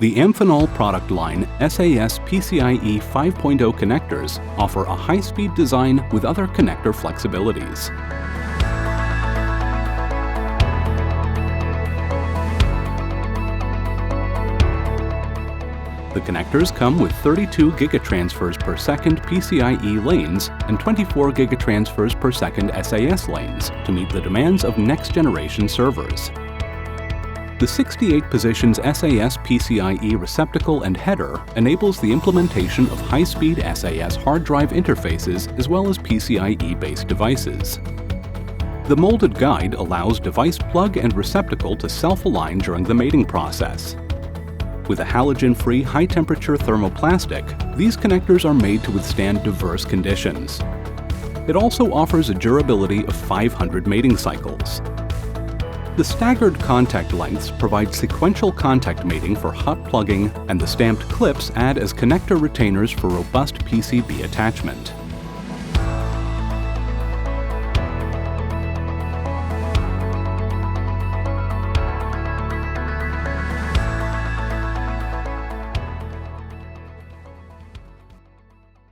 The Amphenol Product Line SAS PCIe 5.0 connectors offer a high-speed design with other connector flexibilities. The connectors come with 32 gigatransfers per second PCIe lanes and 24 gigatransfers per second SAS lanes to meet the demands of next-generation servers. The 68 positions SAS PCIe receptacle and header enables the implementation of high-speed SAS hard drive interfaces as well as PCIe-based devices. The molded guide allows device plug and receptacle to self-align during the mating process. With a halogen-free high-temperature thermoplastic, these connectors are made to withstand diverse conditions. It also offers a durability of 500 mating cycles. The staggered contact lengths provide sequential contact mating for hot plugging, and the stamped clips add as connector retainers for robust PCB attachment.